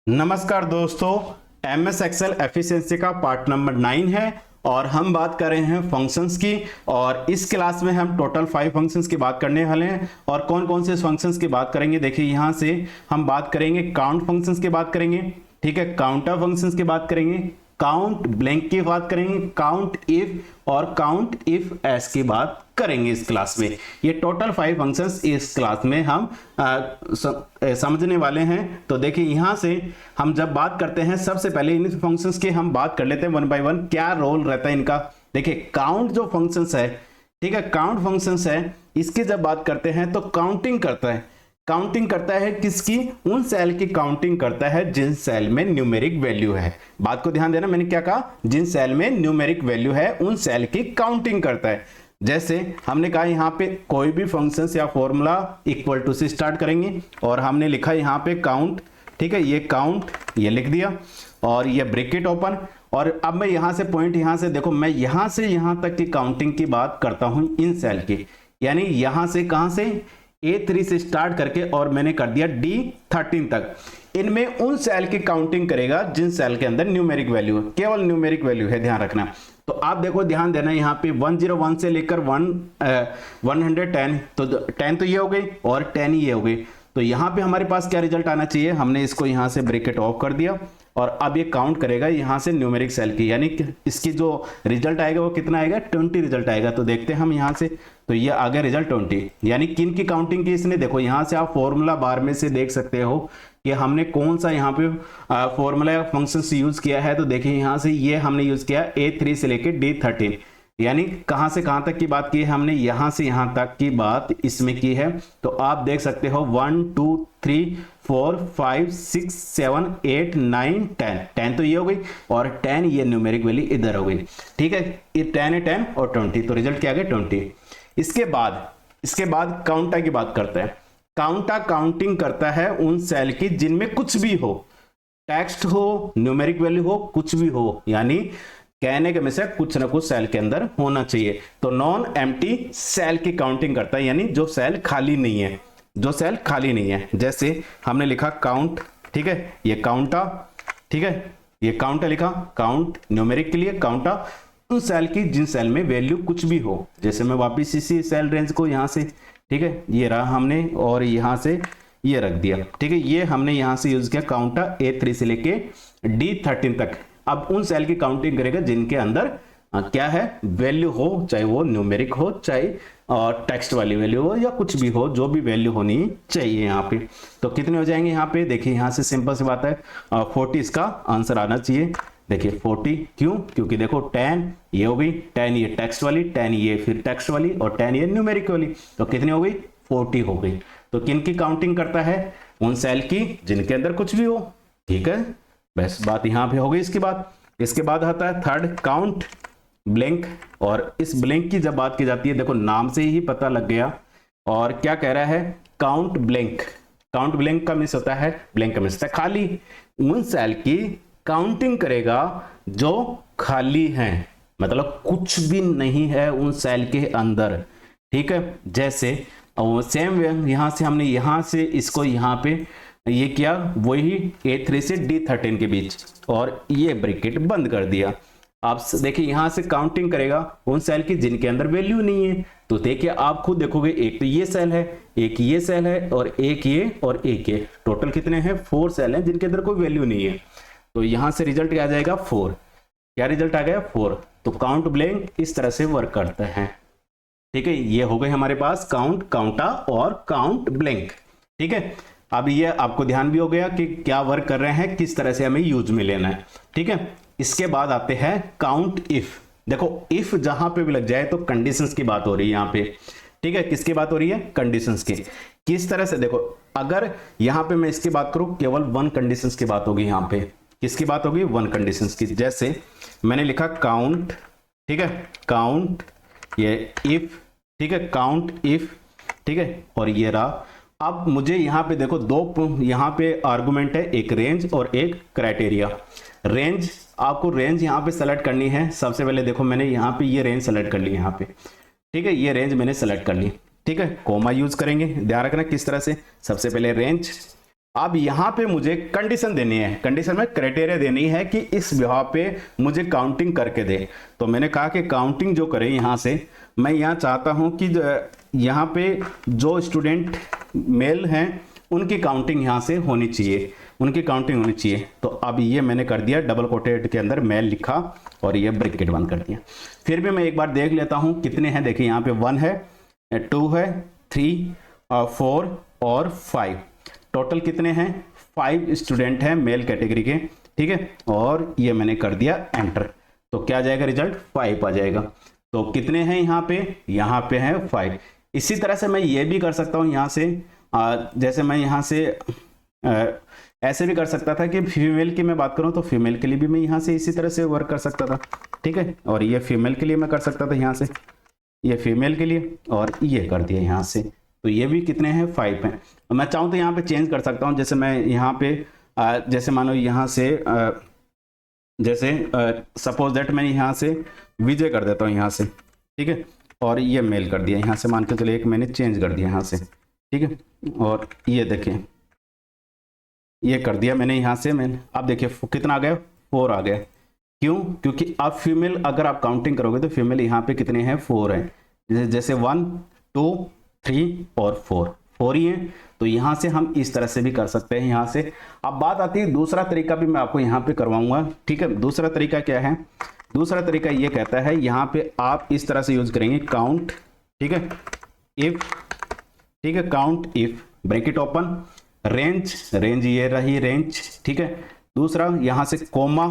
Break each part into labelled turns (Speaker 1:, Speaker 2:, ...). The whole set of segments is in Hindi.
Speaker 1: नमस्कार दोस्तों, MS एक्सेल एफिशिएंसी का पार्ट नंबर 9 है और हम बात कर रहे हैं फंक्शंस की। और इस क्लास में हम टोटल 5 फंक्शंस की बात करने वाले हैं। और कौन कौन से फंक्शंस की बात करेंगे, देखिए यहाँ से हम बात करेंगे काउंट फंक्शंस की बात करेंगे, ठीक है, काउंटर फंक्शंस की बात करेंगे, काउंट ब्लैंक की बात करेंगे, काउंट इफ और काउंट इफ एस की बात करेंगे इस क्लास में। ये टोटल 5 फंक्शंस इस क्लास में हम समझने वाले हैं। तो देखिए यहाँ से हम जब बात करते हैं, सबसे पहले इन फंक्शंस की हम बात कर लेते हैं वन बाय वन, क्या रोल रहता है इनका। देखिए काउंट जो फंक्शंस है, ठीक है, काउंट फंक्शंस है, इसकी जब बात करते हैं तो काउंटिंग करता है। काउंटिंग करता है किसकी? उन सेल की काउंटिंग करता है जिन सेल में न्यूमेरिक वैल्यू है। बात को ध्यान देना, मैंने क्या कहा, जिन सेल में न्यूमेरिक वैल्यू है उन सेल की काउंटिंग करता है। जैसे हमने कहा यहाँ पे कोई भी फंक्शंस या फॉर्मूला इक्वल टू से स्टार्ट करेंगे और हमने लिखा यहाँ पे काउंट, ठीक है, ये काउंट ये लिख दिया और ये ब्रैकेट ओपन। और अब मैं यहाँ से पॉइंट, यहाँ से देखो, मैं यहाँ से यहाँ तक की काउंटिंग की बात करता हूँ इन सेल की, यानी यहाँ से कहाँ से A3 से स्टार्ट करके और मैंने कर दिया D13 तक। इनमें उन सेल की काउंटिंग करेगा जिन सेल के अंदर न्यूमेरिक वैल्यू है, केवल न्यूमेरिक वैल्यू है, ध्यान रखना। तो आप देखो, ध्यान देना, यहाँ पे 101 से लेकर 110, तो 10 तो ये हो गई और 10 ये हो गई। तो यहाँ पे हमारे पास क्या रिजल्ट आना चाहिए, हमने इसको यहाँ से ब्रैकेट ऑफ कर दिया और अब ये काउंट करेगा यहाँ से न्यूमेरिक सेल की, यानी कि इसकी जो रिजल्ट आएगा वो कितना आएगा, 20 रिजल्ट आएगा। तो देखते हैं हम यहाँ से, तो ये आ गया रिजल्ट 20। यानी किन की काउंटिंग की इसने, देखो यहाँ से आप फॉर्मूला बार में से देख सकते हो कि हमने कौन सा यहाँ पे फॉर्मूला या फंक्शंस यूज किया है। तो देखिए यहाँ से ये हमने यूज किया A3 से लेके D13, यानी कहां से कहां तक की बात की है हमने, यहां से यहां तक की बात इसमें की है। तो आप देख सकते हो 1 2 3 4 5 6 7 8 9 10, 10 तो ये हो गई और 10 ये न्यूमेरिक वैल्यू इधर हो गई, ठीक है। ये 10 है, 10 और 20, तो रिजल्ट क्या आ गया 20। इसके बाद काउंटा की बात करते हैं। काउंटा काउंटिंग करता है उन सेल की जिनमें कुछ भी हो, टेक्स्ट हो, न्यूमेरिक वैल्यू हो, कुछ भी हो, यानी कहने के में से कुछ ना कुछ सेल के अंदर होना चाहिए। तो नॉन एम्प्टी सेल की काउंटिंग करता है, यानी जो सेल खाली नहीं है, जो सेल खाली नहीं है। जैसे हमने लिखा काउंट, ठीक है, ये काउंटा, ठीक है, ये काउंटा लिखा, काउंट न्यूमेरिक के लिए काउंटा उन सेल की जिन सेल में वैल्यू कुछ भी हो। जैसे मैं वापिस इसी सेल रेंज को यहाँ से, ठीक है, ये रहा हमने और यहाँ से ये रख दिया, ठीक है, ये हमने यहाँ से यूज किया काउंटा A3 से लेके D13 तक। अब उन सेल की काउंटिंग करेगा जिनके अंदर क्या है, वैल्यू हो, चाहे वो न्यूमेरिक हो, चाहे टेक्स्ट वाली वैल्यू हो, या कुछ भी हो, जो भी वैल्यू होनी चाहिए यहाँ पे। तो कितने हो जाएंगे यहाँ पे, देखिए यहाँ से सिंपल सी बात है, 40 इसका आंसर आना चाहिए। देखिए 40 क्यों, क्योंकि देखो 10 ये हो गई, 10 ये टेक्स्ट वाली, 10 ये फिर टेक्स्ट वाली और 10 ये न्यूमेरिक वाली, तो कितनी हो गई, 40 हो गई। तो किन की काउंटिंग करता है, उन सेल की जिनके अंदर कुछ भी हो, ठीक है, बस बात यहाँ पे हो गई। इसके बाद आता है थर्ड, काउंट ब्लैंक। और इस ब्लैंक की जब बात की जाती है, देखो नाम से ही पता लग गया, और क्या कह रहा है, काउंट ब्लैंक। काउंट ब्लैंक का मीन्स होता है, ब्लैंक का मीन्स होता है खाली। उन सेल की काउंटिंग करेगा जो खाली हैं, मतलब कुछ भी नहीं है उन सेल के अंदर, ठीक है। जैसे सेम यहाँ से हमने यहाँ से इसको यहाँ पे ये किया, वही A3 से D13 के बीच, और ये ब्रैकेट बंद कर दिया। आप देखिए यहाँ से काउंटिंग करेगा उन सेल की जिनके अंदर वैल्यू नहीं है। तो देखिए आप खुद देखोगे, एक तो ये सेल है, एक ये सेल है और एक ये और एक ये, टोटल कितने हैं, 4 सेल हैं जिनके अंदर कोई वैल्यू नहीं है। तो यहाँ से रिजल्ट क्या आ जाएगा, 4। क्या रिजल्ट आ गया, 4। तो काउंट ब्लैंक इस तरह से वर्क करता है, ठीक है। ये हो गए हमारे पास काउंट, काउंटा और काउंट ब्लैंक, ठीक है। अब ये आपको ध्यान भी हो गया कि क्या वर्क कर रहे हैं, किस तरह से हमें यूज में लेना है, ठीक है। इसके बाद आते हैं काउंट इफ। देखो इफ जहां पे भी लग जाए तो कंडीशंस की बात हो रही है यहाँ पे, ठीक है। किसकी बात हो रही है, कंडीशंस की। किस तरह से, देखो अगर यहाँ पे मैं इसकी बात करूं, केवल 1 कंडीशंस की बात होगी यहाँ पे। किसकी बात होगी, 1 कंडीशंस की। जैसे मैंने लिखा काउंट, ठीक है, काउंट ये इफ, ठीक है, काउंट इफ, ठीक है, और ये रहा। अब मुझे यहाँ पे देखो दो यहाँ पे आर्गुमेंट है, एक रेंज और एक क्राइटेरिया। रेंज, आपको रेंज यहाँ पे सेलेक्ट करनी है। सबसे पहले देखो मैंने यहाँ पे ये रेंज सेलेक्ट कर ली यहाँ पे, ठीक है, ये रेंज मैंने सेलेक्ट कर ली, ठीक है। कोमा यूज करेंगे, ध्यान रखना किस तरह से। सबसे पहले रेंज, अब यहां पे मुझे कंडीशन देनी है, कंडीशन में क्राइटेरिया देनी है कि इस विभाग पे मुझे काउंटिंग करके दे। तो मैंने कहा कि काउंटिंग जो करे यहां से, मैं यहां चाहता हूं कि यहां पे जो स्टूडेंट मेल हैं उनकी काउंटिंग यहां से होनी चाहिए, उनकी काउंटिंग होनी चाहिए। तो अब ये मैंने कर दिया, डबल कोटेड के अंदर मेल लिखा और ये ब्रैकेट बंद कर दिया। फिर भी मैं एक बार देख लेता हूं कितने हैं। देखिए यहाँ पे 1 है, 2 है, 3 और 4 और 5, टोटल कितने हैं? 5 स्टूडेंट हैं मेल कैटेगरी के, ठीक है। और ये मैंने कर दिया एंटर, तो क्या आ जाएगा रिजल्ट? 5 आ जाएगा। तो कितने हैं यहाँ पे हैं 5। इसी तरह से मैं ये भी कर सकता हूँ यहाँ से, जैसे मैं यहाँ से ऐसे भी कर सकता था कि फीमेल की मैं बात करूँ तो फीमेल के लिए भी मैं यहाँ से इसी तरह से वर्क कर सकता था, ठीक है। और ये फीमेल के लिए मैं कर सकता था यहाँ से, ये फीमेल के लिए, और ये कर दिया यहाँ से। तो ये भी कितने हैं? 5 हैं। मैं चाहूँ तो यहाँ पे चेंज कर सकता हूँ, जैसे मैं यहाँ पे जैसे मानो यहाँ से जैसे सपोज दैट मैं यहाँ से विजय कर देता हूँ यहाँ से, ठीक है। और ये मेल कर दिया यहाँ से, मान के चलो एक मैंने चेंज कर दिया यहाँ से, ठीक है। और ये देखिए ये कर दिया मैंने यहाँ से, मैंने अब देखिए कितना आ गया? 4 आ गया। क्यों? क्योंकि अब फीमेल अगर आप काउंटिंग करोगे तो फीमेल यहाँ पे कितने हैं? 4 हैं। जैसे 1 2 3 और 4 ही हैं। तो यहाँ से हम इस तरह से भी कर सकते हैं यहाँ से। अब बात आती है दूसरा तरीका भी मैं आपको यहाँ पे करवाऊंगा, ठीक है। दूसरा तरीका क्या है? दूसरा तरीका ये कहता है यहाँ पे आप इस तरह से यूज करेंगे काउंट, ठीक है, इफ, ठीक है, count if bracket open, range, range ये रही रेंज, ठीक है। दूसरा यहाँ से कोमा,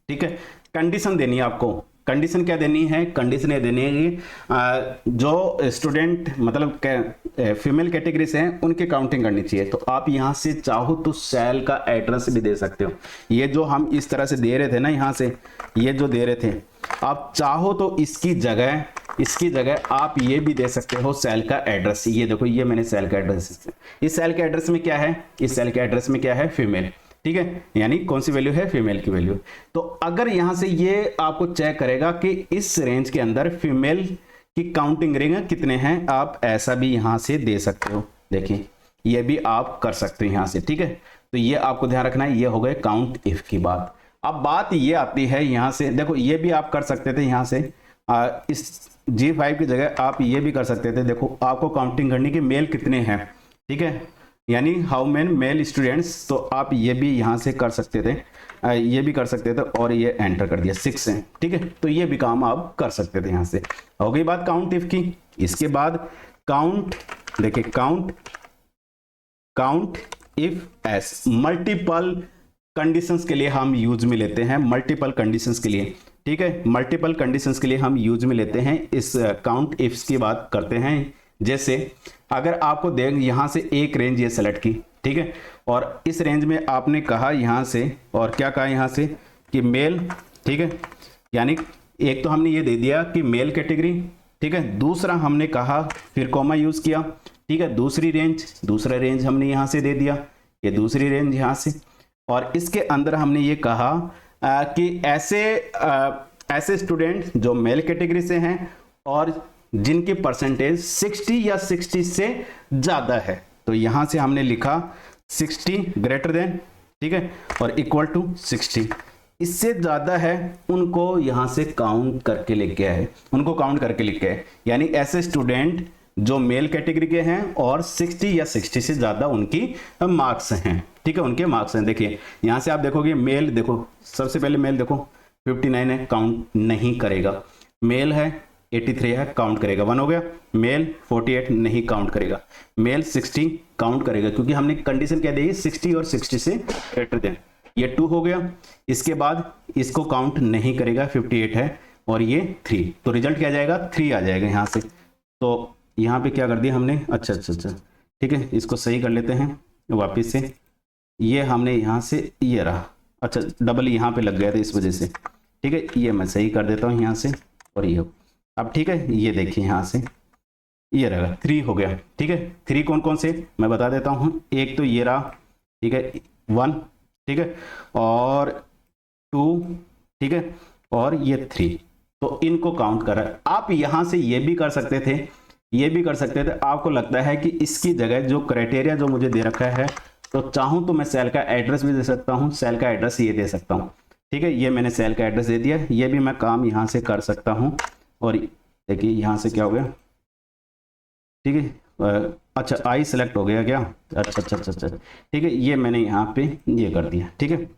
Speaker 1: ठीक है। कंडीशन देनी है आपको, कंडीशन क्या देनी है? कंडीशन ये देनी है कि जो स्टूडेंट मतलब फीमेल कैटेगरी से हैं उनकी काउंटिंग करनी चाहिए। तो आप यहाँ से चाहो तो सेल का एड्रेस भी दे सकते हो। ये जो हम इस तरह से दे रहे थे ना, यहाँ से ये जो दे रहे थे, आप चाहो तो इसकी जगह आप ये भी दे सकते हो सेल का एड्रेस। ये देखो ये मैंने सेल का एड्रेस, इस सेल के एड्रेस में क्या है? इस सेल के एड्रेस में क्या है? फीमेल, ठीक है। यानी कौन सी वैल्यू है? फीमेल की वैल्यू। तो अगर यहां से ये आपको चेक करेगा कि इस रेंज के अंदर फीमेल की काउंटिंग करेगा कितने हैं, आप ऐसा भी यहां से दे सकते हो। देखिए ये भी आप कर सकते हो यहां से, ठीक है। तो ये आपको ध्यान रखना है। ये हो गए काउंट इफ की बात। अब बात ये आती है यहां से, देखो ये भी आप कर सकते थे यहां से, इस G5 की जगह आप ये भी कर सकते थे। देखो आपको काउंटिंग करनी कि मेल कितने हैं, ठीक है, यानी हाउ मेनी मेल स्टूडेंट्स। तो आप ये भी यहाँ से कर सकते थे, ये भी कर सकते थे, और ये एंटर कर दिया 6 हैं, ठीक है। तो ये भी काम आप कर सकते थे यहाँ से। हो गई बात काउंट इफ की। इसके बाद काउंट, देखिए count if S, multiple conditions के लिए हम यूज में लेते हैं, मल्टीपल कंडीशंस के लिए, ठीक है। मल्टीपल कंडीशंस के लिए हम यूज में लेते हैं इस काउंट इफ्स की बात करते हैं। जैसे अगर आपको देख यहाँ से एक रेंज ये सेलेक्ट की, ठीक है, और इस रेंज में आपने कहा यहाँ से, और क्या कहा यहाँ से कि मेल, ठीक है, यानी एक तो हमने ये दे दिया कि मेल कैटेगरी, ठीक है। दूसरा हमने कहा, फिर कॉमा यूज किया, ठीक है, दूसरा रेंज हमने यहाँ से दे दिया, ये दूसरी रेंज यहाँ से। और इसके अंदर हमने ये कहा कि ऐसे स्टूडेंट जो मेल कैटेगरी से हैं और जिनकी परसेंटेज 60 या 60 से ज्यादा है। तो यहां से हमने लिखा 60 ग्रेटर देन, ठीक है, और इक्वल टू 60। इससे ज्यादा है उनको यहां से काउंट करके लेके आए, उनको काउंट करके लेके आए। यानी ऐसे स्टूडेंट जो मेल कैटेगरी के हैं और 60 या 60 से ज्यादा उनकी मार्क्स हैं, ठीक है, उनके मार्क्स हैं। देखिए यहां से आप देखोगे मेल, देखो सबसे पहले मेल देखो 59 है, काउंट नहीं करेगा। मेल है 83 है, काउंट करेगा, 1 हो गया। मेल 48 नहीं काउंट करेगा। मेल 60 काउंट करेगा, क्योंकि हमने कंडीशन क्या दी, 60 और 60 से ग्रेटर देन। ये 2 हो गया। इसके बाद इसको काउंट नहीं करेगा, 58 है, और ये 3। तो रिजल्ट क्या जाएगा? 3 आ जाएगा यहाँ से। तो यहाँ पे क्या कर दिया हमने, अच्छा, ठीक है, इसको सही कर लेते हैं वापिस से। ये हमने यहाँ से, ये रहा, अच्छा डबल यहाँ पे लग गया था इस वजह से, ठीक है। ये मैं सही कर देता हूँ यहाँ से, और ये अब ठीक है। ये देखिए यहाँ से ये रहेगा 3 हो गया, ठीक है। 3 कौन कौन से मैं बता देता हूँ। एक तो ये रहा, ठीक है, 1, ठीक है, और 2, ठीक है, और ये 3। तो इनको काउंट करा। आप यहाँ से ये भी कर सकते थे, ये भी कर सकते थे। आपको लगता है कि इसकी जगह जो क्राइटेरिया जो मुझे दे रखा है तो चाहूँ तो मैं सेल का एड्रेस भी दे सकता हूँ, सेल का एड्रेस ये दे सकता हूँ। ठीक है, ये मैंने सेल का एड्रेस दे दिया, ये भी मैं काम यहाँ से कर सकता हूँ। और देखिए यहाँ से क्या हो गया, ठीक है, अच्छा आई सेलेक्ट हो गया क्या, अच्छा अच्छा अच्छा अच्छा, ठीक है, ये मैंने यहाँ पे ये कर दिया, ठीक है,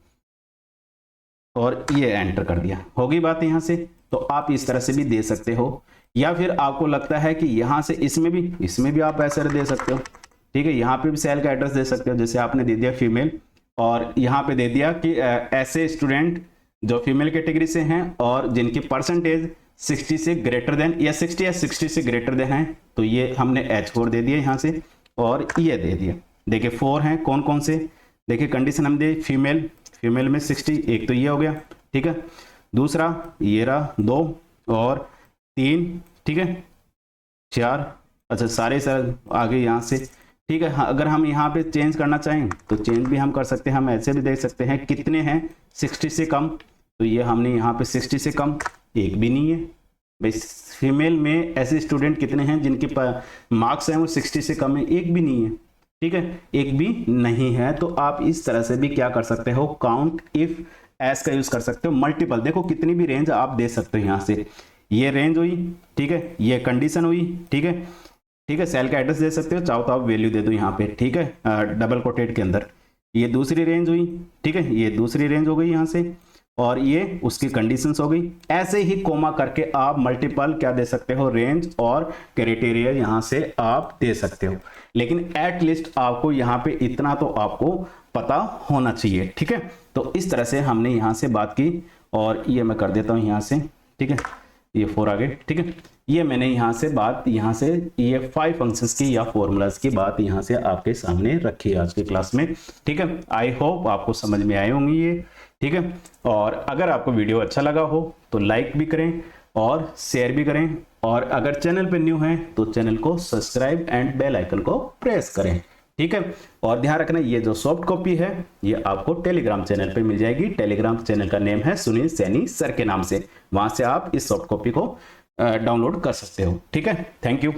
Speaker 1: और ये एंटर कर दिया, होगी बात यहाँ से। तो आप इस तरह से भी दे सकते हो, या फिर आपको लगता है कि यहाँ से इसमें भी आप ऐसे दे सकते हो। ठीक है, यहाँ पे भी सेल का एड्रेस दे सकते हो, जैसे आपने दे दिया फीमेल, और यहाँ पे दे दिया कि ऐसे स्टूडेंट जो फीमेल कैटेगरी से हैं और जिनकी परसेंटेज 60 से ग्रेटर देन या 60 से ग्रेटर देन है, तो ये हमने H4 दे दिया यहाँ से, और ये दे दिया। देखिए 4 हैं, कौन कौन से, देखिए कंडीशन हम दे फीमेल में 60, एक तो ये हो गया, ठीक है, दूसरा ये रहा 2 और 3, ठीक है, 4, अच्छा सारे सर आगे यहाँ से। ठीक है, अगर हम यहाँ पे चेंज करना चाहें तो चेंज भी हम कर सकते हैं, हम ऐसे भी देख सकते हैं कितने हैं 60 से कम, तो ये हमने यहाँ पे 60 से कम एक भी नहीं है भाई। फीमेल में ऐसे स्टूडेंट कितने हैं जिनके मार्क्स हैं वो 60 से कम है, एक भी नहीं है। ठीक है, एक भी नहीं है। तो आप इस तरह से भी क्या कर सकते हो, काउंट इफ एस का यूज कर सकते हो, मल्टीपल, देखो कितनी भी रेंज आप दे सकते हो यहाँ से। ये रेंज हुई, ठीक है, ये कंडीशन हुई, ठीक है, ठीक है, सेल का एड्रेस दे सकते हो, चाहो तो आप वैल्यू दे दो यहाँ पे, ठीक है, डबल कोटेड के अंदर। ये दूसरी रेंज हुई, ठीक है, ये दूसरी रेंज हो गई यहाँ से, और ये उसकी कंडीशंस हो गई। ऐसे ही कोमा करके आप मल्टीपल क्या दे सकते हो, रेंज और क्राइटेरिया यहाँ से आप दे सकते हो। लेकिन एट लीस्ट आपको यहाँ पे इतना तो आपको पता होना चाहिए। ठीक है, तो इस तरह से हमने यहाँ से बात की, और ये मैं कर देता हूँ यहाँ से, ठीक है, ये 4 आ गए। ठीक है, ये मैंने यहाँ से बात, यहाँ से ये 5 फंक्शंस की या फॉर्मूलाज की बात यहाँ से आपके सामने रखी आज की क्लास में। ठीक है, आई होप आपको समझ में आए होंगे ये। ठीक है, और अगर आपको वीडियो अच्छा लगा हो तो लाइक भी करें और शेयर भी करें, और अगर चैनल पे न्यू हैं तो चैनल को सब्सक्राइब एंड बेल आइकन को प्रेस करें। ठीक है, और ध्यान रखना ये जो सॉफ्ट कॉपी है ये आपको टेलीग्राम चैनल पे मिल जाएगी। टेलीग्राम चैनल का नेम है सुनील सैनी सर के नाम से, वहां से आप इस सॉफ्ट कॉपी को डाउनलोड कर सकते हो। ठीक है, थैंक यू।